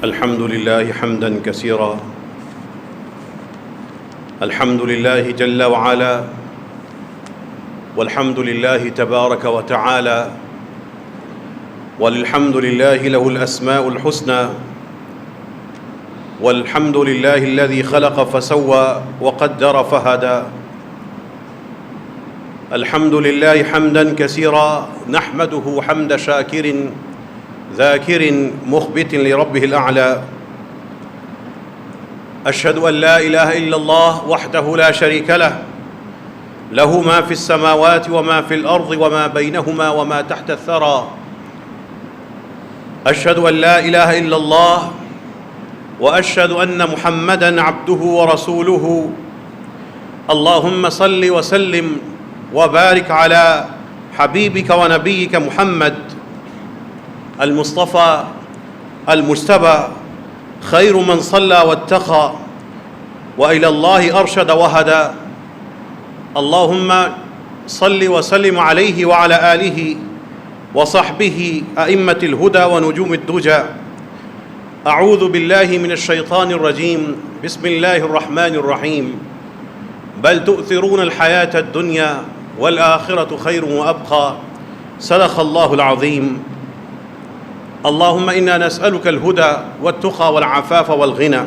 الحمد لله حمدا كثيرا. الحمد لله جل وعلا، والحمد لله تبارك وتعالى، والحمد لله له الأسماء الحسنى، والحمد لله الذي خلق فسوى وقدر فهدى. الحمد لله حمدا كثيرا نحمده حمد شاكر ذاكر مخبت لربه الأعلى. أشهد أن لا إله إلا الله وحده لا شريك له، له ما في السماوات وما في الأرض وما بينهما وما تحت الثرى. أشهد أن لا إله إلا الله وأشهد أن محمدًا عبده ورسوله. اللهم صل وسلم وبارك على حبيبك ونبيك محمد المصطفى المجتبى، خير من صلى واتقى وإلى الله أرشد وهدى. اللهم صل وسلم عليه وعلى آله وصحبه أئمة الهدى ونجوم الدجى. أعوذ بالله من الشيطان الرجيم. بسم الله الرحمن الرحيم. بل تؤثرون الحياة الدنيا والآخرة خير وأبقى. صدق الله العظيم. اللهم إنا نسألك الهدى والتقى والعفاف والغنى.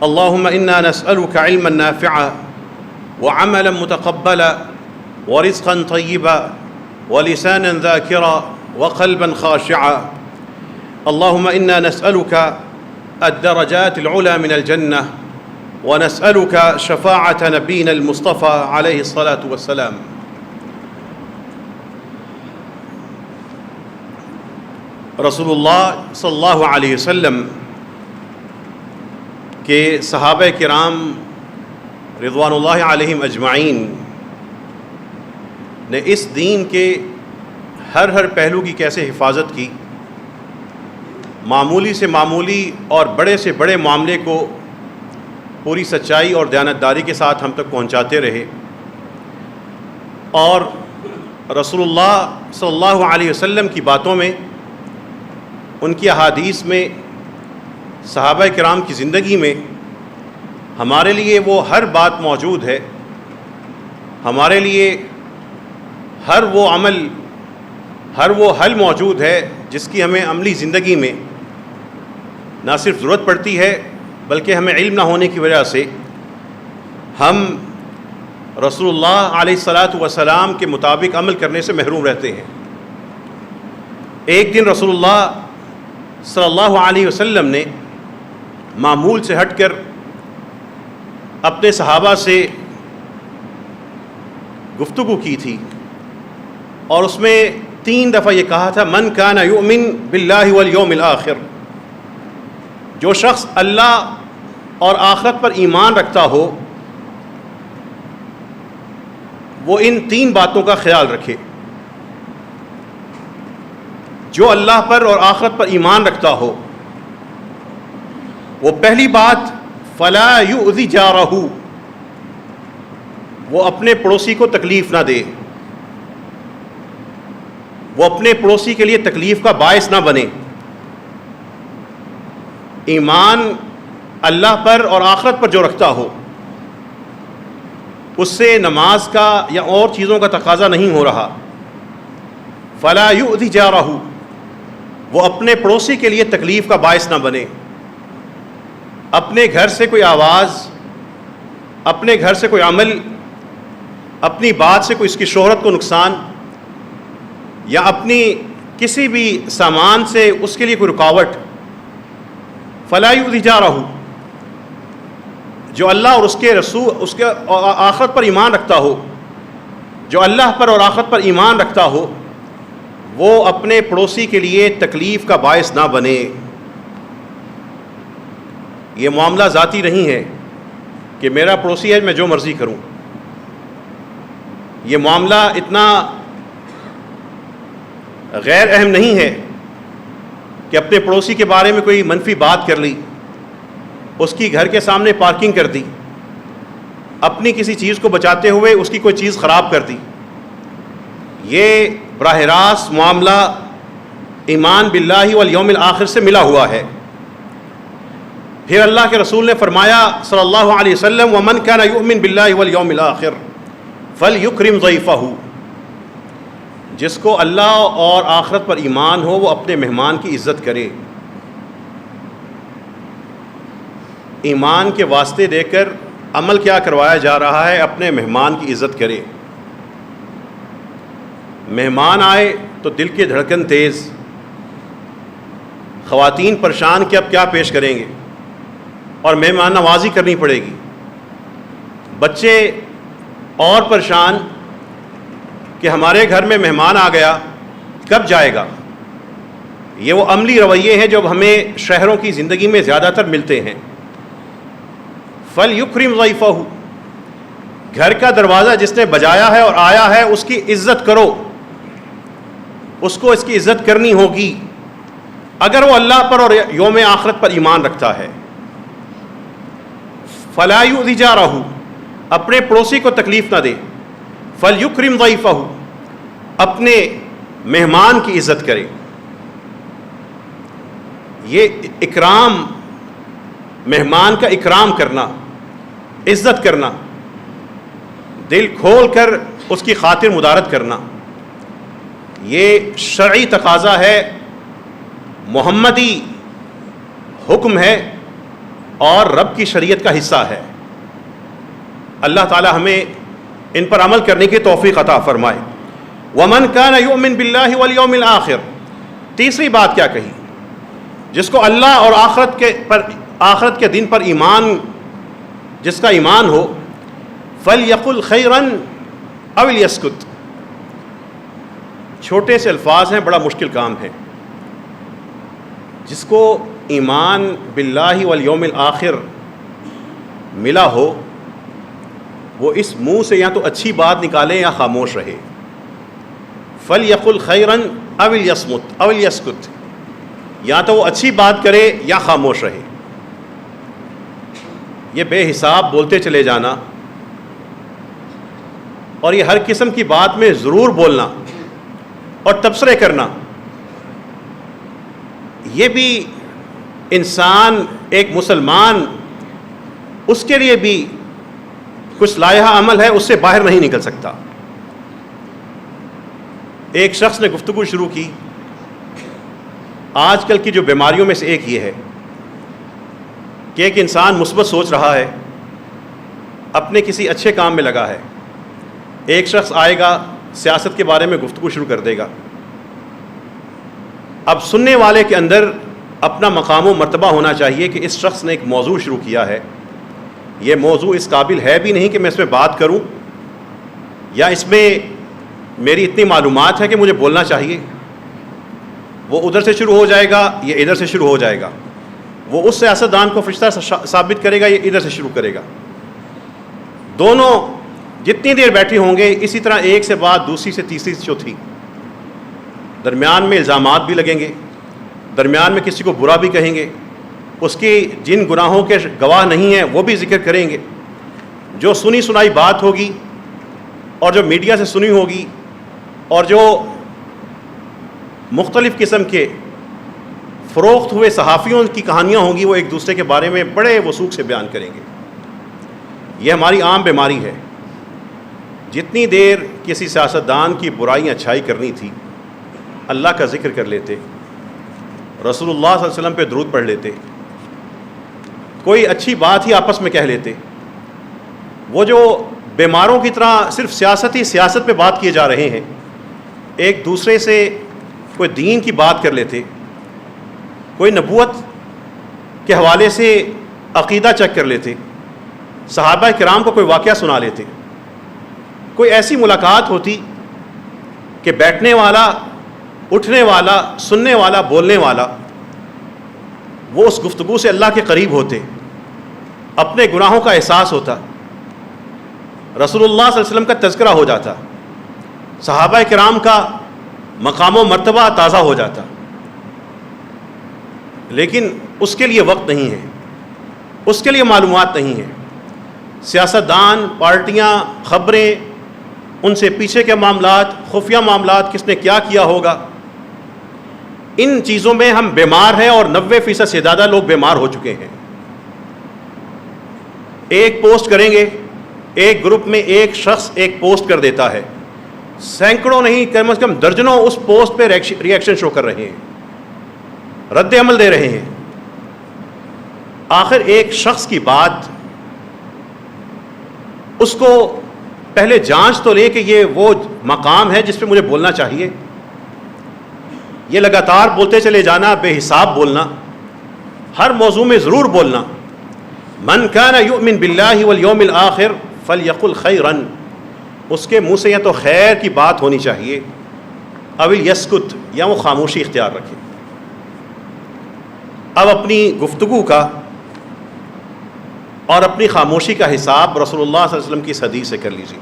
اللهم إنا نسألك علما نافعا وعملا متقبلا ورزقا طيبا ولسانا ذاكرا وقلبا خاشعا. اللهم إنا نسألك الدرجات العلى من الجنة، ونسألك شفاعة نبينا المصطفى عليه الصلاة والسلام. رسول اللہ صلی اللہ علیہ وسلم کے صحابہ کرام رضوان اللہ علیہم اجمعین نے اس دین کے ہر پہلو کی کیسے حفاظت کی، معمولی سے معمولی اور بڑے سے بڑے معاملے کو پوری سچائی اور دیانتداری کے ساتھ ہم تک پہنچاتے رہے، اور رسول اللہ صلی اللہ علیہ وسلم کی باتوں میں، ان کی احادیث میں، صحابہ کرام کی زندگی میں ہمارے لیے وہ ہر بات موجود ہے، ہمارے لیے ہر وہ عمل، ہر وہ حل موجود ہے جس کی ہمیں عملی زندگی میں نہ صرف ضرورت پڑتی ہے بلکہ ہمیں علم نہ ہونے کی وجہ سے ہم رسول اللہ علیہ الصلاۃ والسلام کے مطابق عمل کرنے سے محروم رہتے ہیں۔ ایک دن رسول اللہ صلی اللہ علیہ وسلم نے معمول سے ہٹ کر اپنے صحابہ سے گفتگو کی تھی، اور اس میں 3 دفعہ یہ کہا تھا، من کان یؤمن باللہ والیوم الآخر، جو شخص اللہ اور آخرت پر ایمان رکھتا ہو وہ ان 3 باتوں کا خیال رکھے۔ جو اللہ پر اور آخرت پر ایمان رکھتا ہو، وہ پہلی بات فلا یؤذی جارہ، وہ اپنے پڑوسی کو تکلیف نہ دے، وہ اپنے پڑوسی کے لیے تکلیف کا باعث نہ بنے۔ ایمان اللہ پر اور آخرت پر جو رکھتا ہو، اس سے نماز کا یا اور چیزوں کا تقاضا نہیں ہو رہا۔ فلا یؤذی جارہ، وہ اپنے پڑوسی کے لیے تکلیف کا باعث نہ بنے۔ اپنے گھر سے کوئی آواز، اپنے گھر سے کوئی عمل، اپنی بات سے کوئی اس کی شہرت کو نقصان، یا اپنی کسی بھی سامان سے اس کے لیے کوئی رکاوٹ، فلا یؤذی جارہ، جو اللہ اور اس کے رسول، اس کے آخرت پر ایمان رکھتا ہو، جو اللہ پر اور آخرت پر ایمان رکھتا ہو، وہ اپنے پڑوسی کے لیے تکلیف کا باعث نہ بنے۔ یہ معاملہ ذاتی نہیں ہے کہ میرا پڑوسی ہے میں جو مرضی کروں، یہ معاملہ اتنا غیر اہم نہیں ہے کہ اپنے پڑوسی کے بارے میں کوئی منفی بات کر لی، اس کی گھر کے سامنے پارکنگ کر دی، اپنی کسی چیز کو بچاتے ہوئے اس کی کوئی چیز خراب کر دی۔ یہ براہ راست معاملہ ایمان باللہ والیوم الآخر سے ملا ہوا ہے۔ پھر اللہ کے رسول نے فرمایا صلی اللہ علیہ وسلم ومن کان یؤمن باللہ والیوم الآخر فلیکرم ضیفہ، جس کو اللہ اور آخرت پر ایمان ہو وہ اپنے مہمان کی عزت کرے. ایمان کے واسطے دے کر عمل کیا کروایا جا رہا ہے؟ اپنے مہمان کی عزت کرے. مہمان آئے تو دل کی دھڑکن تیز، خواتین پریشان کہ اب کیا پیش کریں گے، اور مہمان نوازی کرنی پڑے گی. بچے اور پریشان کہ ہمارے گھر میں مہمان آ گیا، کب جائے گا. یہ وہ عملی رویے ہیں جو ہمیں شہروں کی زندگی میں زیادہ تر ملتے ہیں. فَلْيُكْرِمْ ضَيْفَهُ، گھر کا دروازہ جس نے بجایا ہے اور آیا ہے اس کی عزت کرو، اس کو اس کی عزت کرنی ہوگی اگر وہ اللہ پر اور یوم آخرت پر ایمان رکھتا ہے. فَلَا يُؤْذِ جَارَهُ، اپنے پڑوسی کو تکلیف نہ دے. فَلْيُكْرِمْ ضَيْفَهُ، اپنے مہمان کی عزت کرے. یہ اکرام، مہمان کا اکرام کرنا، عزت کرنا، دل کھول کر اس کی خاطر مدارت کرنا، یہ شرعی تقاضا ہے، محمدی حکم ہے اور رب کی شریعت کا حصہ ہے. اللہ تعالی ہمیں ان پر عمل کرنے کی توفیق عطا فرمائے. وَمَنْ كَانَ يُؤْمِنْ بِاللَّهِ وَالْيَوْمِ الْآخِرِ، تیسری بات کیا کہی؟ جس کو اللہ اور آخرت کے دن پر ایمان، جس کا ایمان ہو، فَلْيَقُلْ خَيْرًا أَوْ لْيَسْكُتْ. چھوٹے سے الفاظ ہیں، بڑا مشکل کام ہے. جس کو ایمان باللہ والیوم الآخر ملا ہو وہ اس منہ سے یا تو اچھی بات نکالے یا خاموش رہے. فَلْيَقُلْ خَيْرًا أَوْ لْيَسْكُتْ، یا تو وہ اچھی بات کرے یا خاموش رہے. یہ بے حساب بولتے چلے جانا اور یہ ہر قسم کی بات میں ضرور بولنا اور تبصرے کرنا، یہ بھی انسان، ایک مسلمان، اس کے لیے بھی کچھ لائحہ عمل ہے، اس سے باہر نہیں نکل سکتا. ایک شخص نے گفتگو شروع کی. آج کل کی جو بیماریوں میں سے ایک یہ ہے کہ ایک انسان مثبت سوچ رہا ہے، اپنے کسی اچھے کام میں لگا ہے. ایک شخص آئے گا، سیاست کے بارے میں گفتگو شروع کر دے گا. اب سننے والے کے اندر اپنا مقام و مرتبہ ہونا چاہیے کہ اس شخص نے ایک موضوع شروع کیا ہے، یہ موضوع اس قابل ہے بھی نہیں کہ میں اس میں بات کروں، یا اس میں میری اتنی معلومات ہے کہ مجھے بولنا چاہیے. وہ ادھر سے شروع ہو جائے گا، یہ ادھر سے شروع ہو جائے گا. وہ اس سیاستدان کو فرشتہ ثابت کرے گا، یہ ادھر سے شروع کرے گا. دونوں جتنی دیر بیٹھے ہوں گے اسی طرح ایک سے بات دوسری سے تیسری سے چوتھی، درمیان میں الزامات بھی لگیں گے، درمیان میں کسی کو برا بھی کہیں گے، اس کی جن گناہوں کے گواہ نہیں ہیں وہ بھی ذکر کریں گے. جو سنی سنائی بات ہوگی اور جو میڈیا سے سنی ہوگی اور جو مختلف قسم کے فروخت ہوئے صحافیوں کی کہانیاں ہوں گی وہ ایک دوسرے کے بارے میں بڑے وثوق سے بیان کریں گے. یہ ہماری عام بیماری ہے. جتنی دیر کسی سیاستدان کی برائی اچھائی کرنی تھی اللہ کا ذکر کر لیتے، رسول اللہ صلی اللہ علیہ وسلم پہ درود پڑھ لیتے، کوئی اچھی بات ہی آپس میں کہہ لیتے. وہ جو بیماروں کی طرح صرف سیاست پہ بات کیے جا رہے ہیں، ایک دوسرے سے کوئی دین کی بات کر لیتے، کوئی نبوت کے حوالے سے عقیدہ چیک کر لیتے، صحابہ کرام کو کوئی واقعہ سنا لیتے. کوئی ایسی ملاقات ہوتی کہ بیٹھنے والا، اٹھنے والا، سننے والا، بولنے والا وہ اس گفتگو سے اللہ کے قریب ہوتے، اپنے گناہوں کا احساس ہوتا، رسول اللہ صلی اللہ علیہ وسلم کا تذکرہ ہو جاتا، صحابہ کرام کا مقام و مرتبہ تازہ ہو جاتا. لیکن اس کے لیے وقت نہیں ہے، اس کے لیے معلومات نہیں ہے. سیاستدان، پارٹیاں، خبریں، ان سے پیچھے کے معاملات، خفیہ معاملات، کس نے کیا کیا ہوگا، ان چیزوں میں ہم بیمار ہیں اور 90% سے زیادہ لوگ بیمار ہو چکے ہیں. ایک پوسٹ کریں گے، ایک گروپ میں ایک شخص ایک پوسٹ کر دیتا ہے، سینکڑوں نہیں کم از کم درجنوں اس پوسٹ پہ ریئیکشن شو کر رہے ہیں، رد عمل دے رہے ہیں۔ آخر ایک شخص کی بات، اس کو پہلے جانچ تو لے کہ یہ وہ مقام ہے جس پہ مجھے بولنا چاہیے۔ یہ لگاتار بولتے چلے جانا، بے حساب بولنا، ہر موضوع میں ضرور بولنا، من کان یؤمن باللہ والیوم الآخر فلیقل خیرا، اس کے منہ سے یا تو خیر کی بات ہونی چاہیے، او یسکت، یا وہ خاموشی اختیار رکھے۔ اب اپنی گفتگو کا اور اپنی خاموشی کا حساب رسول اللہ صلی اللہ علیہ وسلم کی اس حدیث سے کر لیجیے۔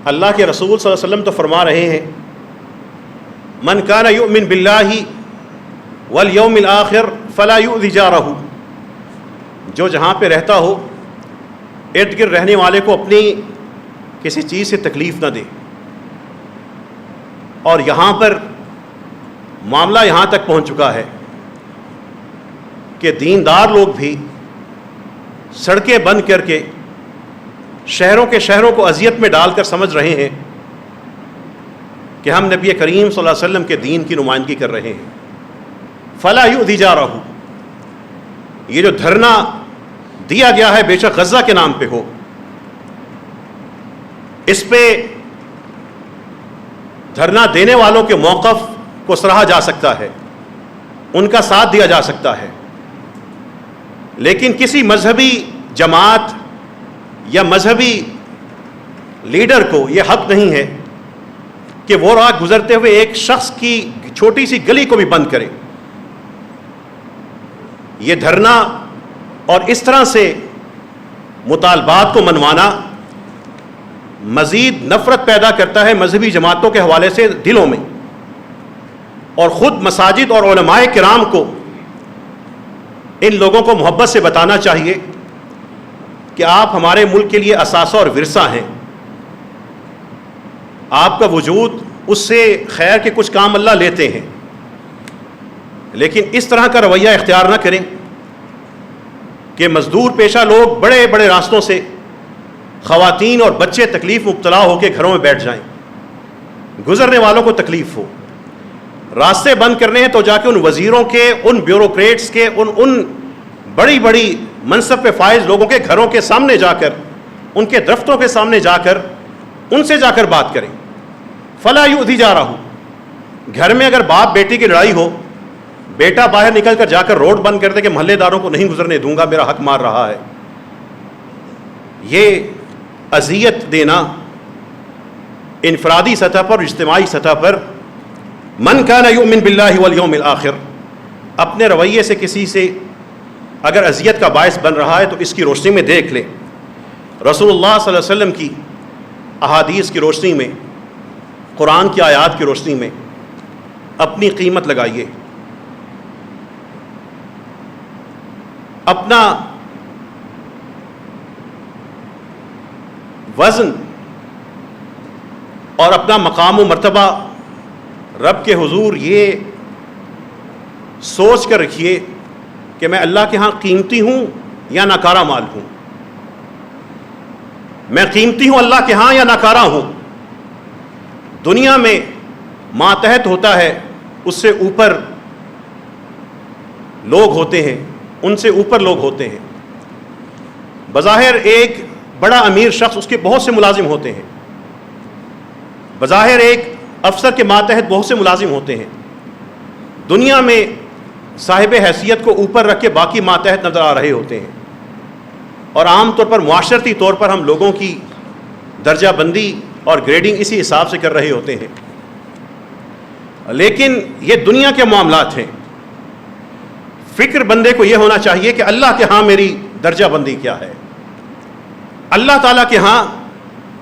اللہ کے رسول صلی اللہ علیہ وسلم تو فرما رہے ہیں، من کان یؤمن باللہ والیوم الآخر فلا یؤذی جارہ، جو جہاں پہ رہتا ہو ارد گرد رہنے والے کو اپنی کسی چیز سے تکلیف نہ دے۔ اور یہاں پر معاملہ یہاں تک پہنچ چکا ہے کہ دیندار لوگ بھی سڑکیں بند کر کے شہروں کو اذیت میں ڈال کر سمجھ رہے ہیں کہ ہم نبی کریم صلی اللہ علیہ وسلم کے دین کی نمائندگی کر رہے ہیں۔ فلا یؤذی جارہ، یہ جو دھرنا دیا گیا ہے بے شک غزہ کے نام پہ ہو، اس پہ دھرنا دینے والوں کے موقف کو سراہا جا سکتا ہے، ان کا ساتھ دیا جا سکتا ہے، لیکن کسی مذہبی جماعت یا مذہبی لیڈر کو یہ حق نہیں ہے کہ وہ راہ گزرتے ہوئے ایک شخص کی چھوٹی سی گلی کو بھی بند کرے۔ یہ دھرنا اور اس طرح سے مطالبات کو منوانا مزید نفرت پیدا کرتا ہے مذہبی جماعتوں کے حوالے سے دلوں میں، اور خود مساجد اور علماء کرام کو ان لوگوں کو محبت سے بتانا چاہیے کہ آپ ہمارے ملک کے لیے اثاثہ اور ورثہ ہیں، آپ کا وجود اس سے خیر کے کچھ کام اللہ لیتے ہیں، لیکن اس طرح کا رویہ اختیار نہ کریں کہ مزدور پیشہ لوگ بڑے بڑے راستوں سے، خواتین اور بچے تکلیف مبتلا ہو کے گھروں میں بیٹھ جائیں، گزرنے والوں کو تکلیف ہو۔ راستے بند کرنے ہیں تو جا کے ان وزیروں کے، ان بیوروکریٹس کے، ان بڑی بڑی منصب پہ فائز لوگوں کے گھروں کے سامنے جا کر، ان کے دفتروں کے سامنے جا کر، ان سے جا کر بات کریں۔ فلا یؤذی جارہ، گھر میں اگر باپ بیٹی کی لڑائی ہو، بیٹا باہر نکل کر جا کر روڈ بند کر دے کہ محلے داروں کو نہیں گزرنے دوں گا، میرا حق مار رہا ہے، یہ اذیت دینا انفرادی سطح پر، اجتماعی سطح پر، من کان یؤمن باللہ والیوم الآخر، اپنے رویے سے کسی سے اگر اذیت کا باعث بن رہا ہے تو اس کی روشنی میں دیکھ لیں، رسول اللہ صلی اللہ علیہ وسلم کی احادیث کی روشنی میں، قرآن کی آیات کی روشنی میں اپنی قیمت لگائیے، اپنا وزن اور اپنا مقام و مرتبہ رب کے حضور یہ سوچ کر رکھیے کہ میں اللہ کے ہاں قیمتی ہوں یا ناکارہ مال ہوں، میں قیمتی ہوں اللہ کے ہاں یا ناکارہ ہوں۔ دنیا میں ماتحت ہوتا ہے، اس سے اوپر لوگ ہوتے ہیں، ان سے اوپر لوگ ہوتے ہیں۔ بظاہر ایک بڑا امیر شخص، اس کے بہت سے ملازم ہوتے ہیں، بظاہر ایک افسر کے ماتحت بہت سے ملازم ہوتے ہیں، دنیا میں صاحب حیثیت کو اوپر رکھ کے باقی ماتحت نظر آ رہے ہوتے ہیں، اور عام طور پر معاشرتی طور پر ہم لوگوں کی درجہ بندی اور گریڈنگ اسی حساب سے کر رہے ہوتے ہیں۔ لیکن یہ دنیا کے معاملات ہیں، فکر بندے کو یہ ہونا چاہیے کہ اللہ کے ہاں میری درجہ بندی کیا ہے۔ اللہ تعالیٰ کے ہاں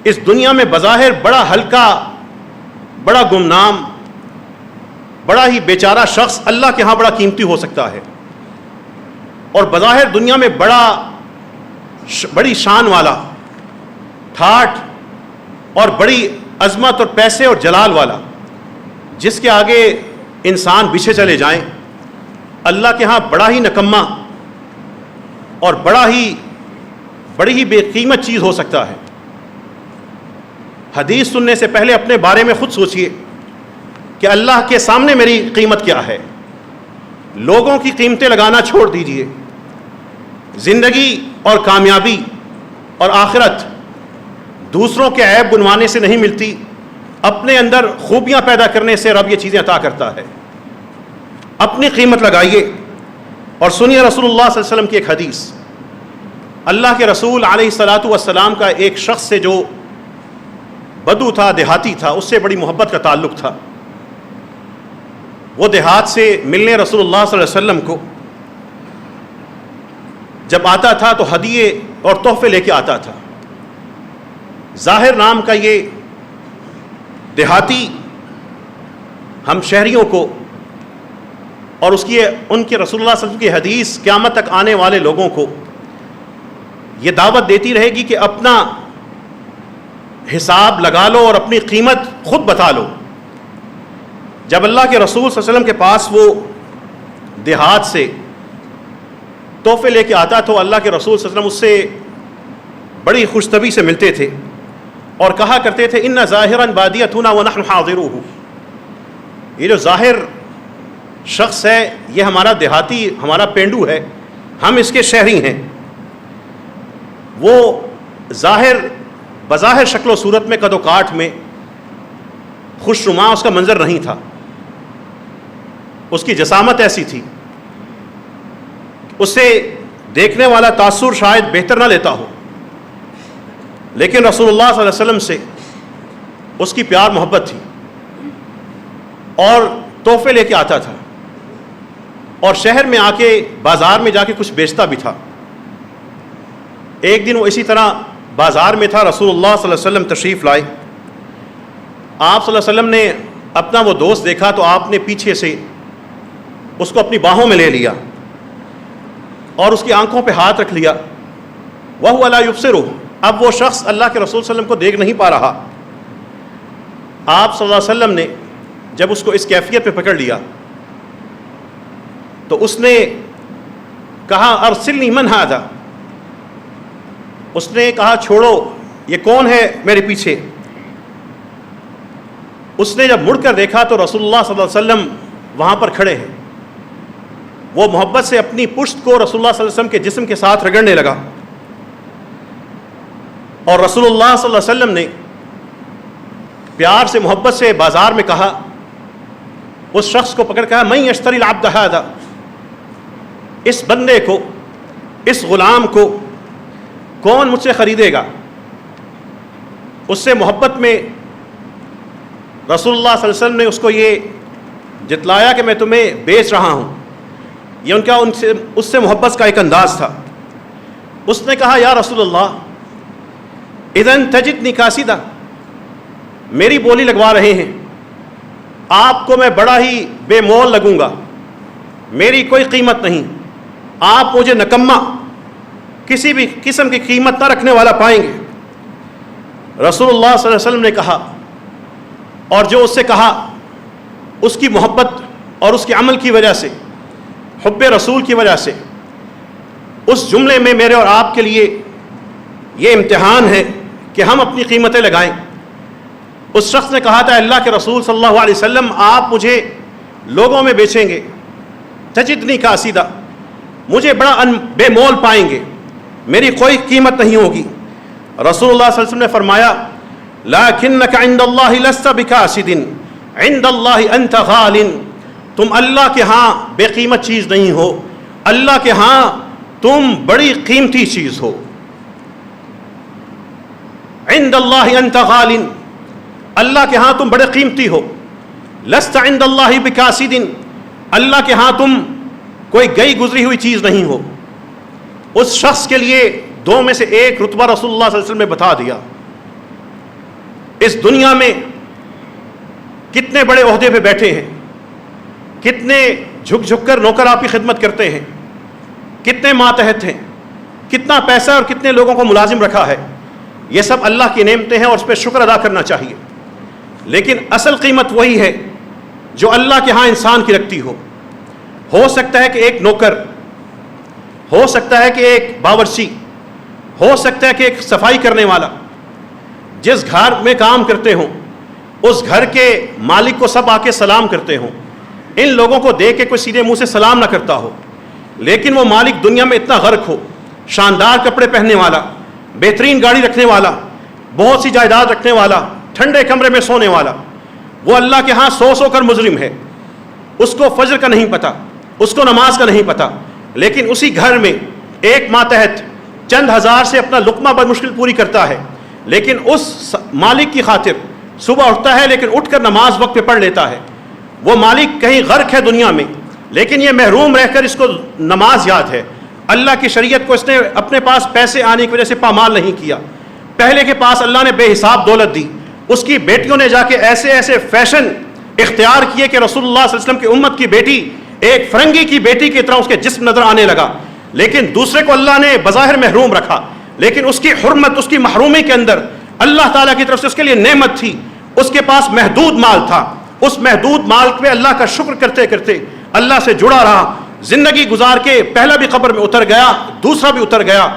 اس دنیا میں بظاہر بڑا ہلکا، بڑا گمنام، بڑا ہی بیچارہ شخص اللہ کے ہاں بڑا قیمتی ہو سکتا ہے، اور بظاہر دنیا میں بڑی شان والا، ٹھاٹھ اور بڑی عظمت اور پیسے اور جلال والا، جس کے آگے انسان پیچھے چلے جائیں، اللہ کے ہاں بڑا ہی نکما اور بڑا ہی بڑی ہی بے قیمت چیز ہو سکتا ہے۔ حدیث سننے سے پہلے اپنے بارے میں خود سوچئے کہ اللہ کے سامنے میری قیمت کیا ہے۔ لوگوں کی قیمتیں لگانا چھوڑ دیجئے۔ زندگی اور کامیابی اور آخرت دوسروں کے عیب گنوانے سے نہیں ملتی، اپنے اندر خوبیاں پیدا کرنے سے رب یہ چیزیں عطا کرتا ہے۔ اپنی قیمت لگائیے اور سنیے رسول اللہ صلی اللہ علیہ وسلم کی ایک حدیث۔ اللہ کے رسول علیہ الصلاۃ والسلام کا ایک شخص سے جو بدو تھا، دیہاتی تھا، اس سے بڑی محبت کا تعلق تھا۔ وہ دیہات سے ملنے رسول اللہ صلی اللہ علیہ وسلم کو جب آتا تھا تو ہدیے اور تحفے لے کے آتا تھا۔ ظاہر نام کا یہ دیہاتی ہم شہریوں کو اور ان کے رسول اللہ صلی اللہ علیہ وسلم کی حدیث قیامت تک آنے والے لوگوں کو یہ دعوت دیتی رہے گی کہ اپنا حساب لگا لو اور اپنی قیمت خود بتا لو۔ جب اللہ کے رسول صلی اللہ علیہ وسلم کے پاس وہ دیہات سے تحفے لے کے آتا تو اللہ کے رسول صلی اللہ علیہ وسلم اس سے بڑی خوش طبعی سے ملتے تھے اور کہا کرتے تھے ان ظاہراً بادیتنا ونحن حاضروہ، یہ جو ظاہر شخص ہے یہ ہمارا دیہاتی، ہمارا پینڈو ہے، ہم اس کے شہری ہیں۔ وہ بظاہر شکل و صورت میں، قد و کاٹ میں خوش نما اس کا منظر نہیں تھا، اس کی جسامت ایسی تھی، اس سے دیکھنے والا تاثر شاید بہتر نہ لیتا ہو، لیکن رسول اللہ صلی اللہ علیہ وسلم سے اس کی پیار محبت تھی اور تحفے لے کے آتا تھا اور شہر میں آ کے بازار میں جا کے کچھ بیچتا بھی تھا۔ ایک دن وہ اسی طرح بازار میں تھا، رسول اللہ صلی اللہ علیہ وسلم تشریف لائے۔ آپ صلی اللہ علیہ وسلم نے اپنا وہ دوست دیکھا تو آپ نے پیچھے سے اس کو اپنی باہوں میں لے لیا اور اس کی آنکھوں پہ ہاتھ رکھ لیا۔ وَهُوَ لَا يُبْصِرُهُ، اب وہ شخص اللہ کے رسول صلی اللہ علیہ وسلم کو دیکھ نہیں پا رہا۔ آپ صلی اللہ علیہ وسلم نے جب اس کو اس کیفیت پہ پکڑ لیا تو اس نے کہا ارسلنی من ھذا، اس نے کہا چھوڑو، یہ کون ہے میرے پیچھے؟ اس نے جب مڑ کر دیکھا تو رسول اللہ صلی اللہ علیہ وسلم وہاں پر کھڑے ہیں۔ وہ محبت سے اپنی پشت کو رسول اللہ صلی اللہ علیہ وسلم کے جسم کے ساتھ رگڑنے لگا اور رسول اللہ صلی اللہ علیہ وسلم نے پیار سے محبت سے بازار میں کہا، اس شخص کو پکڑ کہا من یشتری العبد ھذا، اس بندے کو، اس غلام کو کون مجھ سے خریدے گا؟ اس سے محبت میں رسول اللہ صلی اللہ علیہ وسلم نے اس کو یہ جتلایا کہ میں تمہیں بیچ رہا ہوں۔ یہ اس سے محبت کا ایک انداز تھا۔ اس نے کہا یا رسول اللہ اذن تجدنی کاسدہ، میری بولی لگوا رہے ہیں، آپ کو میں بڑا ہی بے مول لگوں گا، میری کوئی قیمت نہیں، آپ مجھے نکما، کسی بھی قسم کی قیمت نہ رکھنے والا پائیں گے۔ رسول اللہ صلی اللہ علیہ وسلم نے کہا، اور جو اس سے کہا اس کی محبت اور اس کے عمل کی وجہ سے، حب رسول کی وجہ سے، اس جملے میں میرے اور آپ کے لیے یہ امتحان ہے کہ ہم اپنی قیمتیں لگائیں۔ اس شخص نے کہا تھا اللہ کے رسول صلی اللہ علیہ وسلم آپ مجھے لوگوں میں بیچیں گے، تجدنی کاسدہ، مجھے بڑا بے مول پائیں گے، میری کوئی قیمت نہیں ہوگی۔ رسول اللہ صلی اللہ علیہ وسلم نے فرمایا لکنک عند اللہ لست بکاسد عند اللہ انت غال، تم اللہ کے ہاں بے قیمت چیز نہیں ہو، اللہ کے ہاں تم بڑی قیمتی چیز ہو۔ عند اللہ انت غال، اللہ کے ہاں تم بڑے قیمتی ہو۔ لست عند اللہ بکاسد، اللہ کے ہاں تم کوئی گئی گزری ہوئی چیز نہیں ہو۔ اس شخص کے لیے دو میں سے ایک رتبہ رسول اللہ صلی اللہ علیہ وسلم نے بتا دیا۔ اس دنیا میں کتنے بڑے عہدے پہ بیٹھے ہیں، کتنے جھک جھک کر نوکر آپ کی خدمت کرتے ہیں، کتنے ماتحت ہیں، کتنا پیسہ اور کتنے لوگوں کو ملازم رکھا ہے، یہ سب اللہ کی نعمتیں ہیں اور اس پہ شکر ادا کرنا چاہیے۔ لیکن اصل قیمت وہی ہے جو اللہ کے ہاں انسان کی رکھتی ہو سکتا ہے کہ ایک نوکر، ہو سکتا ہے کہ ایک باورچی، ہو سکتا ہے کہ ایک صفائی کرنے والا جس گھر میں کام کرتے ہوں اس گھر کے مالک کو سب آ کے سلام کرتے ہوں، ان لوگوں کو دیکھ کے کوئی سیدھے منہ سے سلام نہ کرتا ہو، لیکن وہ مالک دنیا میں اتنا غرق ہو، شاندار کپڑے پہننے والا، بہترین گاڑی رکھنے والا، بہت سی جائیداد رکھنے والا، ٹھنڈے کمرے میں سونے والا، وہ اللہ کے ہاں سو کر مجرم ہے، اس کو فجر کا نہیں پتہ، اس کو نماز کا نہیں پتہ، لیکن اسی گھر میں ایک ماتحت چند ہزار سے اپنا لقمہ بڑی مشکل پوری کرتا ہے، لیکن اس مالک کی خاطر صبح اٹھتا ہے لیکن اٹھ کر نماز وقت پہ پڑھ لیتا ہے۔ وہ مالک کہیں غرق ہے دنیا میں، لیکن یہ محروم رہ کر اس کو نماز یاد ہے، اللہ کی شریعت کو اس نے اپنے پاس پیسے آنے کی وجہ سے پامال نہیں کیا، پہلے کے پاس اللہ نے بے حساب دولت دی، اس کی بیٹیوں نے جا کے ایسے ایسے فیشن اختیار کیے کہ رسول اللہ صلی اللہ علیہ وسلم کی امت کی بیٹی ایک فرنگی کی بیٹی کی طرح اس کے جسم نظر آنے لگا، لیکن دوسرے کو اللہ نے بظاہر محروم رکھا، لیکن اس کی حرمت، اس کی محرومی کے اندر اللہ تعالیٰ کی طرف سے اس کے لیے نعمت تھی، اس کے پاس محدود مال تھا، اس محدود مال پہ اللہ کا شکر کرتے کرتے اللہ سے جڑا رہا، زندگی گزار کے پہلا بھی قبر میں اتر گیا، دوسرا بھی اتر گیا،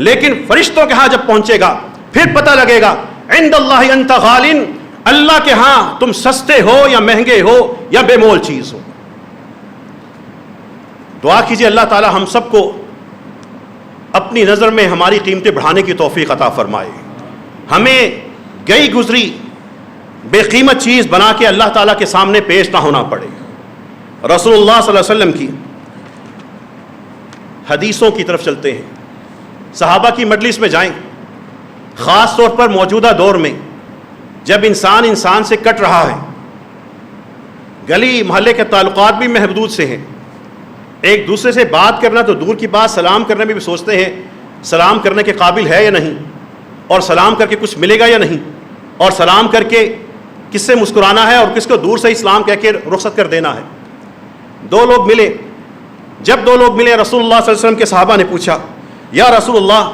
لیکن فرشتوں کے ہاں جب پہنچے گا پھر پتہ لگے گا عند اللہ انت غالن، اللہ کے ہاں تم سستے ہو یا مہنگے ہو یا بے مول چیز ہو۔ دعا کیجئے اللہ تعالی ہم سب کو اپنی نظر میں ہماری قیمتیں بڑھانے کی توفیق عطا فرمائے، ہمیں گئی گزری بے قیمت چیز بنا کے اللہ تعالیٰ کے سامنے پیش نہ ہونا پڑے۔ رسول اللہ صلی اللہ علیہ وسلم کی حدیثوں کی طرف چلتے ہیں، صحابہ کی مجلس میں جائیں، خاص طور پر موجودہ دور میں جب انسان سے کٹ رہا ہے، گلی محلے کے تعلقات بھی محدود سے ہیں، ایک دوسرے سے بات کرنا تو دور کی بات، سلام کرنے میں بھی سوچتے ہیں سلام کرنے کے قابل ہے یا نہیں، اور سلام کر کے کچھ ملے گا یا نہیں، اور سلام کر کے کس سے مسکرانا ہے اور کس کو دور سے اسلام کہہ کے رخصت کر دینا ہے۔ دو لوگ ملے، جب دو لوگ ملے رسول اللہ صلی اللہ علیہ وسلم کے صحابہ نے پوچھا یا رسول اللہ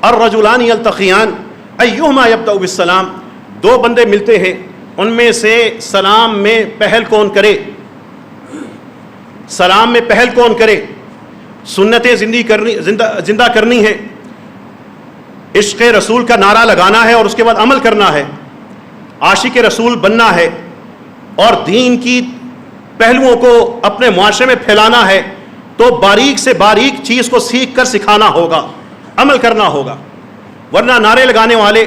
الرجلان یلتقیان ایہما یبدأ بالسلام، دو بندے ملتے ہیں ان میں سے سلام میں پہل کون کرے، سلام میں پہل کون کرے، سنتیں زندہ کرنی ہے، عشق رسول کا نعرہ لگانا ہے اور اس کے بعد عمل کرنا ہے، عاشق رسول بننا ہے اور دین کی پہلوؤں کو اپنے معاشرے میں پھیلانا ہے، تو باریک سے باریک چیز کو سیکھ کر سکھانا ہوگا، عمل کرنا ہوگا، ورنہ نعرے لگانے والے،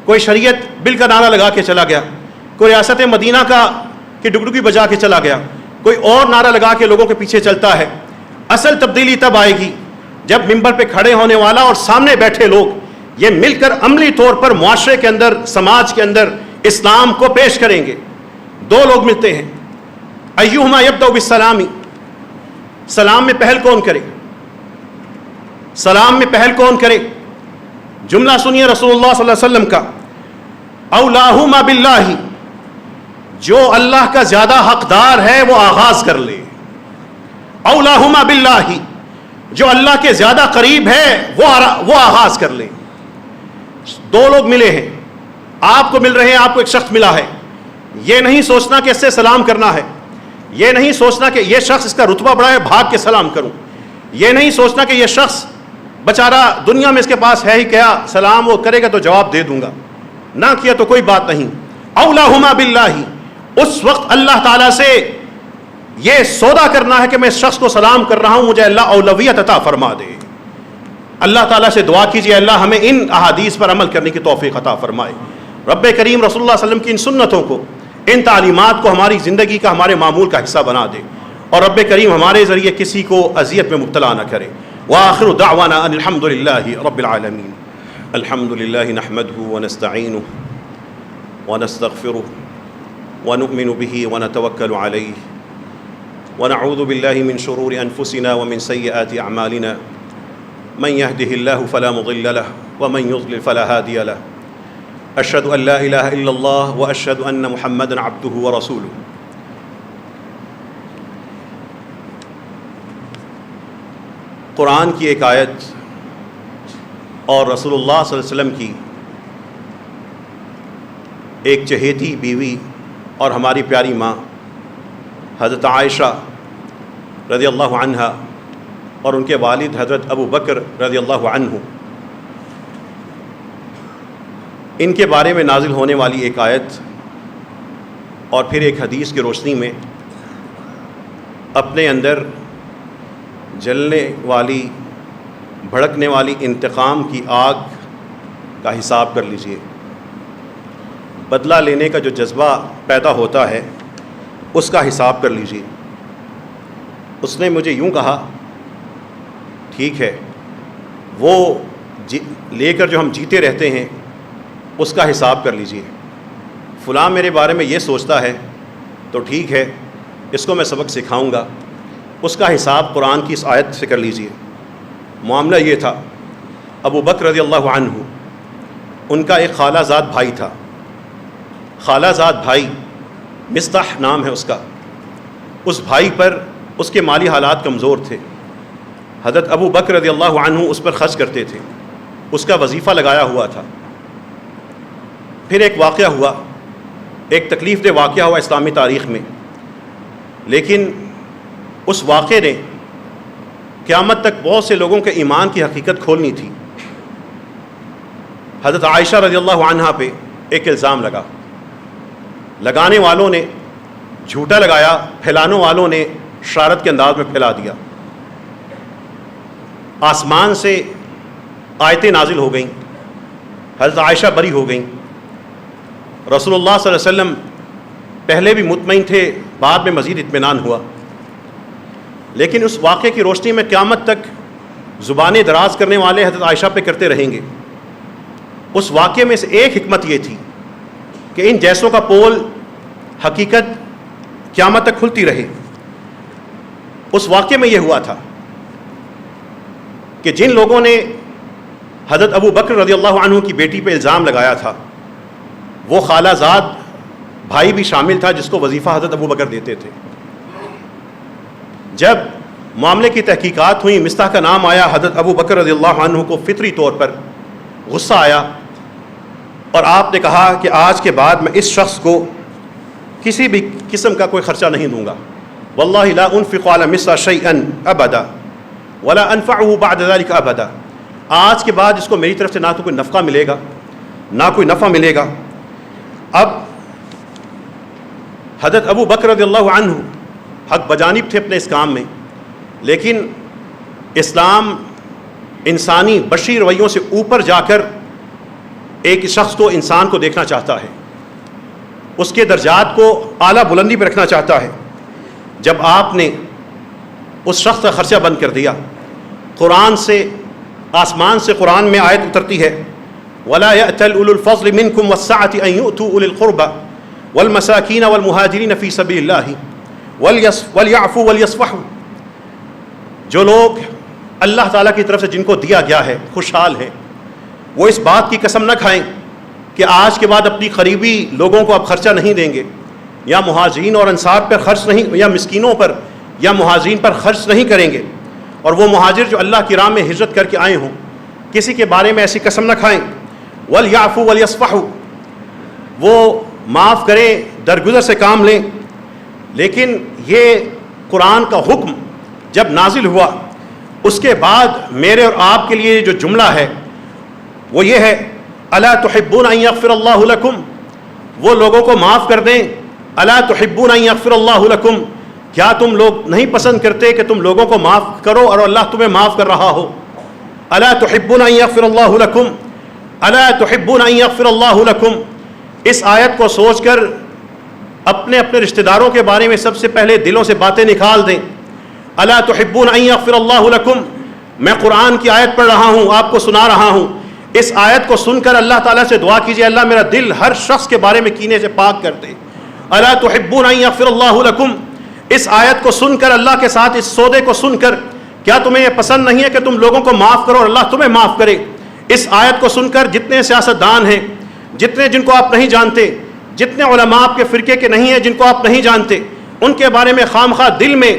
کوئی شریعت بل کا نعرہ لگا کے چلا گیا، کوئی ریاست مدینہ کی ڈگڈگی بجا کے چلا گیا، کوئی اور نعرہ لگا کے لوگوں کے پیچھے چلتا ہے۔ اصل تبدیلی تب آئے گی جب منبر پہ کھڑے ہونے والا اور سامنے بیٹھے لوگ یہ مل کر عملی طور پر معاشرے کے اندر، سماج کے اندر اسلام کو پیش کریں گے۔ دو لوگ ملتے ہیں، ایہما یبدأ بالسلام، سلام میں پہل کون کرے، سلام میں پہل کون کرے، جملہ سنیے رسول اللہ صلی اللہ علیہ وسلم کا، اولاہما باللہ، جو اللہ کا زیادہ حقدار ہے وہ آغاز کر لے، اولاہما باللہ، جو اللہ کے زیادہ قریب ہے وہ آغاز کر لے۔ دو لوگ ملے ہیں، آپ کو مل رہے ہیں، آپ کو ایک شخص ملا ہے، یہ نہیں سوچنا کہ اس سے سلام کرنا ہے، یہ نہیں سوچنا کہ یہ شخص اس کا رتبہ بڑا ہے بھاگ کے سلام کروں، یہ نہیں سوچنا کہ یہ شخص بیچارہ دنیا میں اس کے پاس ہے ہی کیا، سلام وہ کرے گا تو جواب دے دوں گا، نہ کیا تو کوئی بات نہیں۔ اولاہما باللہ، اس وقت اللہ تعالیٰ سے یہ سودا کرنا ہے کہ میں اس شخص کو سلام کر رہا ہوں، مجھے اللہ اولویت عطا فرما دے۔ اللہ تعالیٰ سے دعا کیجیے اللہ ہمیں ان احادیث پر عمل کرنے کی توفیق عطا فرمائے۔ رب کریم رسول اللہ صلی اللہ علیہ وسلم کی ان سنتوں کو، ان تعلیمات کو ہماری زندگی کا، ہمارے معمول کا حصہ بنا دے، اور رب کریم ہمارے ذریعے کسی کو اذیت میں مبتلا نہ کرے۔ وآخر دعوانا ان الحمد للہ رب العالمین۔ الحمد للہ نحمده ونستعینه ونستغفره ونؤمن به ونتوکل علیہ ونعوذ باللہ من شرور انفسنا ومن سیئات اعمالنا، من يهده الله فلا مضل له ومن يضلل فلا هادي له، اشهد ان لا الہ الا اللہ واشهد ان محمدا عبده ورسوله۔ قرآن کی ایک آیت اور رسول اللہ صلی اللہ علیہ وسلم کی ایک چہیتی بیوی اور ہماری پیاری ماں حضرت عائشہ رضی اللہ عنہا اور ان کے والد حضرت ابو بکر رضی اللہ عنہ، ان کے بارے میں نازل ہونے والی ایک آیت اور پھر ایک حدیث کی روشنی میں اپنے اندر جلنے والی بھڑکنے والی انتقام کی آگ کا حساب کر لیجئے۔ بدلہ لینے کا جو جذبہ پیدا ہوتا ہے اس کا حساب کر لیجئے۔ اس نے مجھے یوں کہا، ٹھیک ہے، وہ لے کر جو ہم جیتے رہتے ہیں اس کا حساب کر لیجئے۔ فلاں میرے بارے میں یہ سوچتا ہے تو ٹھیک ہے، اس کو میں سبق سکھاؤں گا، اس کا حساب قرآن کی اس آیت سے کر لیجئے۔ معاملہ یہ تھا، ابو بکر رضی اللہ عنہ، ان کا ایک خالہ زاد بھائی تھا۔ خالہ زاد بھائی مصطح نام ہے اس کا۔ اس بھائی پر اس کے مالی حالات کمزور تھے۔ حضرت ابو بکر رضی اللہ عنہ اس پر خرچ کرتے تھے، اس کا وظیفہ لگایا ہوا تھا۔ پھر ایک واقعہ ہوا، ایک تکلیف دہ واقعہ ہوا اسلامی تاریخ میں، لیکن اس واقعے نے قیامت تک بہت سے لوگوں کے ایمان کی حقیقت کھولنی تھی۔ حضرت عائشہ رضی اللہ عنہا پہ ایک الزام لگا، لگانے والوں نے جھوٹا لگایا، پھیلانے والوں نے شرارت کے انداز میں پھیلا دیا۔ آسمان سے آیتیں نازل ہو گئیں، حضرت عائشہ بری ہو گئیں۔ رسول اللہ صلی اللہ علیہ وسلم پہلے بھی مطمئن تھے، بعد میں مزید اطمینان ہوا، لیکن اس واقعے کی روشنی میں قیامت تک زبانیں دراز کرنے والے حضرت عائشہ پہ کرتے رہیں گے۔ اس واقعے میں سے ایک حکمت یہ تھی کہ ان جیسوں کا پول حقیقت قیامت تک کھلتی رہے۔ اس واقعے میں یہ ہوا تھا کہ جن لوگوں نے حضرت ابو بکر رضی اللہ عنہ کی بیٹی پہ الزام لگایا تھا، وہ خالہ زاد بھائی بھی شامل تھا جس کو وظیفہ حضرت ابو بکر دیتے تھے۔ جب معاملے کی تحقیقات ہوئی، مصطح کا نام آیا، حضرت ابو بکر رضی اللہ عنہ کو فطری طور پر غصہ آیا اور آپ نے کہا کہ آج کے بعد میں اس شخص کو کسی بھی قسم کا کوئی خرچہ نہیں دوں گا، واللہ لا انفق علی مصطح شیئا ابدا ولا انفعه بعد ذلك ابدا۔ آج کے بعد اس کو میری طرف سے نہ تو کوئی نفقہ ملے گا نہ کوئی نفع ملے گا۔ اب حضرت ابو بکر رضی اللہ عنہ حق بجانب تھے اپنے اس کام میں، لیکن اسلام انسانی بشری رویوں سے اوپر جا کر ایک شخص کو، انسان کو دیکھنا چاہتا ہے، اس کے درجات کو اعلیٰ بلندی پہ رکھنا چاہتا ہے۔ جب آپ نے اس شخص کا خرچہ بند کر دیا، قرآن سے، آسمان سے قرآن میں آیت اترتی ہے، وَلَا يَأْتَلْ أُولُو الْفَضْلِ مِنْكُمْ وَالسَّعَةِ أَنْ يُؤْتُوا أُولِي الْقُرْبَى وَالْمَسَاكِينَ وَالْمُهَاجِرِينَ فِي سَبِيلِ اللَّهِ وَلْيَعْفُوا وَلْيَصْفَحُوا۔ جو لوگ اللہ تعالیٰ کی طرف سے جن کو دیا گیا ہے خوشحال ہیں، وہ اس بات کی قسم نہ کھائیں کہ آج کے بعد اپنی قریبی لوگوں کو اب خرچہ نہیں دیں گے، یا مہاجرین اور انصار پر خرچ نہیں، یا مسکینوں پر یا مہاجرین پر خرچ نہیں کریں گے، اور وہ مہاجر جو اللہ کی راہ میں ہجرت کر کے آئے ہوں، کسی کے بارے میں ایسی قسم نہ کھائیں۔ وَلْيَعْفُوا وَلْيَصْفَحُوا، وہ معاف کریں، درگزر سے کام لیں۔ لیکن یہ قرآن کا حکم جب نازل ہوا، اس کے بعد میرے اور آپ کے لیے جو جملہ ہے وہ یہ ہے، الا تحبون ان یغفر اللہ لکم، وہ لوگوں کو معاف کر دیں۔ الا تحبون ان یغفر اللہ لکم، کیا تم لوگ نہیں پسند کرتے کہ تم لوگوں کو معاف کرو اور اللہ تمہیں معاف کر رہا ہو؟ الا تحبون ان یغفر اللہ لکم، الا تحبون ان یغفر اللہ لکم۔ اس آیت کو سوچ کر اپنے اپنے رشتہ داروں کے بارے میں سب سے پہلے دلوں سے باتیں نکال دیں۔ الا تحبون ان یغفر اللہ لکم، میں قرآن کی آیت پڑھ رہا ہوں، آپ کو سنا رہا ہوں، اس آیت کو سن کر اللہ تعالیٰ سے دعا کیجئے، اللہ میرا دل ہر شخص کے بارے میں کینے سے پاک کر دے۔ الا تحبون ان یغفر اللہ لکم، اس آیت کو سن کر، اللہ کے ساتھ اس سودے کو سن کر، کیا تمہیں یہ پسند نہیں ہے کہ تم لوگوں کو معاف کرو اور اللہ تمہیں معاف کرے؟ اس آیت کو سن کر جتنے سیاستدان ہیں، جتنے جن کو آپ نہیں جانتے، جتنے علماء آپ کے فرقے کے نہیں ہیں جن کو آپ نہیں جانتے، ان کے بارے میں خام خواہ دل میں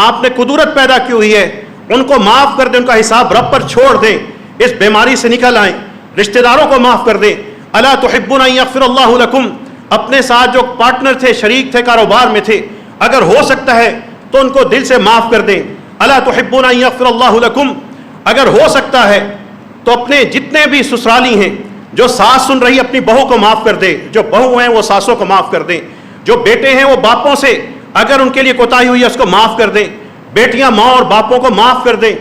آپ نے قدرت پیدا کی ہوئی ہے، ان کو معاف کر دیں، ان کا حساب رب پر چھوڑ دیں، اس بیماری سے نکل آئیں، رشتہ داروں کو معاف کر دیں۔ الا تحبون ان یغفر اللہ لکم، اپنے ساتھ جو پارٹنر تھے، شریک تھے، کاروبار میں تھے، اگر ہو سکتا ہے تو ان کو دل سے معاف کر دیں۔ الا تحبون ان یغفر اللہ لکم، اگر ہو سکتا ہے تو اپنے جتنے بھی سسرالی ہیں، جو ساس سن رہی اپنی بہو کو معاف کر دے, جو بہو ہیں وہ ساسوں کو معاف کر دیں, جو بیٹے ہیں وہ باپوں سے اگر ان کے لیے کوتاہی ہوئی ہے اس کو معاف کر دیں, بیٹیاں ماں اور باپوں کو معاف کر دیں.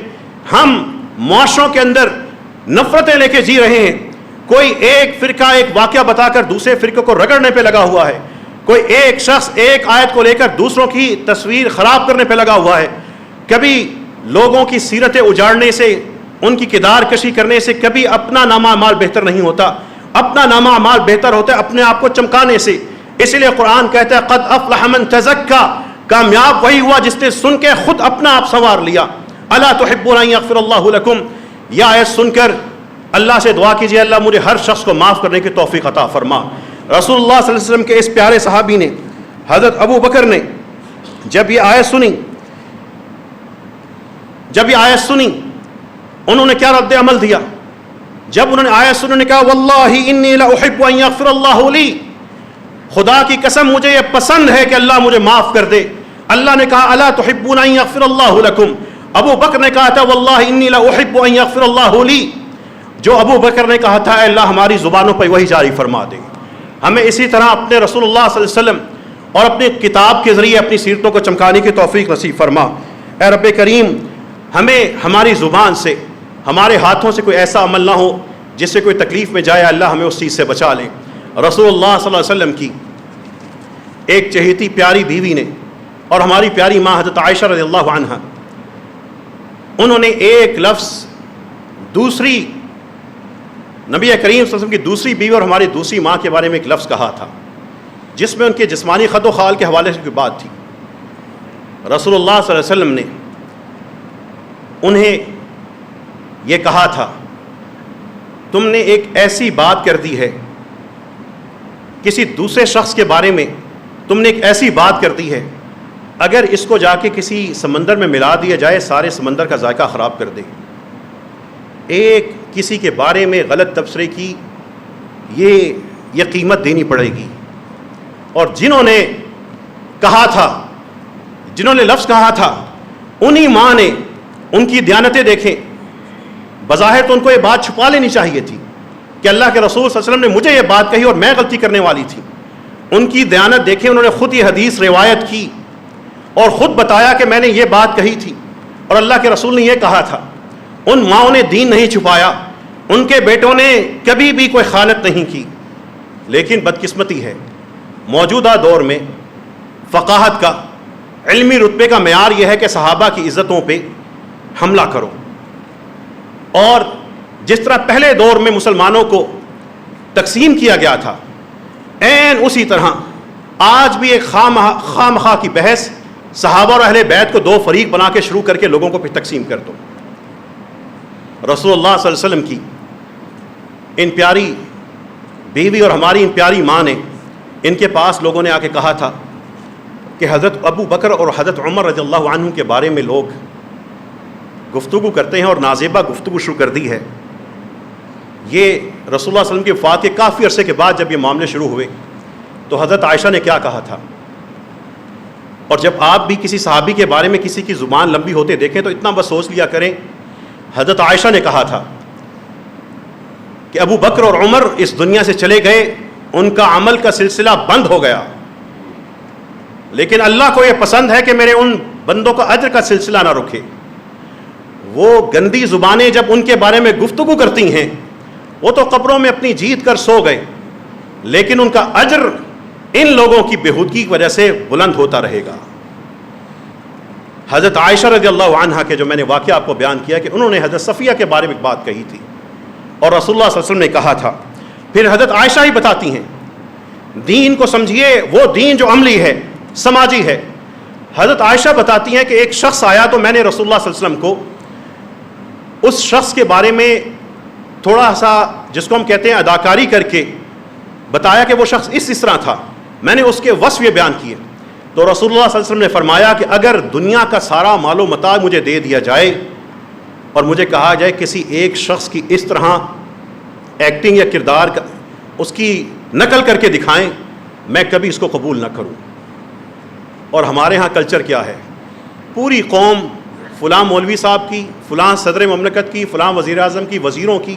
ہم معاشروں کے اندر نفرتیں لے کے جی رہے ہیں. کوئی ایک فرقہ ایک واقعہ بتا کر دوسرے فرقے کو رگڑنے پہ لگا ہوا ہے, کوئی ایک شخص ایک آیت کو لے کر دوسروں کی تصویر خراب کرنے پہ لگا ہوا ہے. کبھی لوگوں کی سیرتیں اجاڑنے سے, ان کی کردار کشی کرنے سے کبھی اپنا نامہ اعمال بہتر نہیں ہوتا. اپنا نامہ اعمال بہتر ہوتا ہے اپنے آپ کو چمکانے سے. اس لیے قرآن کہتا ہے قد افلح من تزکا, کامیاب وہی ہوا جس نے سن کے خود اپنا آپ سنوار لیا. الا تحبون ان یغفر اللہ لکم, یہ آیت سن کر اللہ سے دعا کیجیے اللہ مجھے ہر شخص کو معاف کرنے کی توفیق عطا فرما. رسول اللہ صلی اللہ علیہ وسلم کے اس پیارے صحابی نے حضرت ابو بکر نے جب یہ آیت سنی انہوں نے کیا رد عمل دیا؟ جب انہوں نے آیت سنی نے کہا واللہ انی لاحب ان یغفر اللہ لی, خدا کی قسم مجھے یہ پسند ہے کہ اللہ مجھے معاف کر دے. اللہ نے کہا الا تحبون ان یغفر اللہ لکم. ابو بکر نے کہا تھا واللہ انی لاحب ان یغفر اللہ لی. جو ابو بکر نے کہا تھا اے اللہ ہماری زبانوں پہ وہی جاری فرما دے. ہمیں اسی طرح اپنے رسول اللہ صلی اللہ علیہ وسلم اور اپنی کتاب کے ذریعے اپنی سیرتوں کو چمکانے کی توفیق نصیب فرما. اے رب کریم ہمیں ہماری زبان سے ہمارے ہاتھوں سے کوئی ایسا عمل نہ ہو جس سے کوئی تکلیف میں جائے, اللہ ہمیں اس چیز سے بچا لے. رسول اللہ صلی اللہ علیہ وسلم کی ایک چہیتی پیاری بیوی نے اور ہماری پیاری ماں حضرت عائشہ رضی اللہ عنہا, انہوں نے ایک لفظ دوسری نبی کریم صلی اللہ علیہ وسلم کی دوسری بیوی اور ہماری دوسری ماں کے بارے میں ایک لفظ کہا تھا جس میں ان کے جسمانی خد و خال کے حوالے سے کوئی بات تھی. رسول اللہ صلی اللہ علیہ وسلم نے انہیں یہ کہا تھا تم نے ایک ایسی بات کر دی ہے, کسی دوسرے شخص کے بارے میں تم نے ایک ایسی بات کر دی ہے اگر اس کو جا کے کسی سمندر میں ملا دیا جائے سارے سمندر کا ذائقہ خراب کر دے. ایک کسی کے بارے میں غلط تبصرے کی یہ قیمت دینی پڑے گی. اور جنہوں نے کہا تھا, جنہوں نے لفظ کہا تھا, انہی ماں نے ان کی دیانتیں دیکھیں. بظاہر تو ان کو یہ بات چھپا لینی چاہیے تھی کہ اللہ کے رسول صلی اللہ علیہ وسلم نے مجھے یہ بات کہی اور میں غلطی کرنے والی تھی. ان کی دیانت دیکھیں, انہوں نے خود یہ حدیث روایت کی اور خود بتایا کہ میں نے یہ بات کہی تھی اور اللہ کے رسول نے یہ کہا تھا. ان ماؤں نے دین نہیں چھپایا, ان کے بیٹوں نے کبھی بھی کوئی خیانت نہیں کی. لیکن بدقسمتی ہے موجودہ دور میں فقاہت کا, علمی رتبے کا معیار یہ ہے کہ صحابہ کی عزتوں پہ حملہ کرو. اور جس طرح پہلے دور میں مسلمانوں کو تقسیم کیا گیا تھا عین اسی طرح آج بھی ایک خواہ مخواہ کی بحث صحابہ اور اہل بیت کو دو فریق بنا کے شروع کر کے لوگوں کو پھر تقسیم کر دو. رسول اللہ صلی اللہ علیہ وسلم کی ان پیاری بیوی اور ہماری ان پیاری ماں نے, ان کے پاس لوگوں نے آ کے کہا تھا کہ حضرت ابو بکر اور حضرت عمر رضی اللہ عنہ کے بارے میں لوگ گفتگو کرتے ہیں اور نازیبہ گفتگو شروع کر دی ہے. یہ رسول اللہ صلی اللہ علیہ وسلم کی وفات کے کافی عرصے کے بعد جب یہ معاملے شروع ہوئے تو حضرت عائشہ نے کیا کہا تھا. اور جب آپ بھی کسی صحابی کے بارے میں کسی کی زبان لمبی ہوتے دیکھیں تو اتنا بس سوچ لیا کریں. حضرت عائشہ نے کہا تھا کہ ابو بکر اور عمر اس دنیا سے چلے گئے, ان کا عمل کا سلسلہ بند ہو گیا, لیکن اللہ کو یہ پسند ہے کہ میرے ان بندوں کا اجر کا سلسلہ نہ رکے. وہ گندی زبانیں جب ان کے بارے میں گفتگو کرتی ہیں وہ تو قبروں میں اپنی جیت کر سو گئے, لیکن ان کا اجر ان لوگوں کی بےہودگی کی وجہ سے بلند ہوتا رہے گا. حضرت عائشہ رضی اللہ عنہا کے جو میں نے واقعہ آپ کو بیان کیا کہ انہوں نے حضرت صفیہ کے بارے میں ایک بات کہی تھی اور رسول اللہ صلی اللہ علیہ وسلم نے کہا تھا. پھر حضرت عائشہ ہی بتاتی ہیں دین کو سمجھیے, وہ دین جو عملی ہے سماجی ہے. حضرت عائشہ بتاتی ہیں کہ ایک شخص آیا تو میں نے رسول اللہ صلی اللہ علیہ وسلم کو اس شخص کے بارے میں تھوڑا سا جس کو ہم کہتے ہیں اداکاری کر کے بتایا کہ وہ شخص اس طرح تھا. میں نے اس کے وصف یہ بیان کیے تو رسول اللہ صلی اللہ علیہ وسلم نے فرمایا کہ اگر دنیا کا سارا مال و متاع مجھے دے دیا جائے اور مجھے کہا جائے کسی ایک شخص کی اس طرح ایکٹنگ یا کردار کا اس کی نقل کر کے دکھائیں, میں کبھی اس کو قبول نہ کروں. اور ہمارے ہاں کلچر کیا ہے, پوری قوم فلاں مولوی صاحب کی, فلاں صدر مملکت کی, فلاں وزیر اعظم کی, وزیروں کی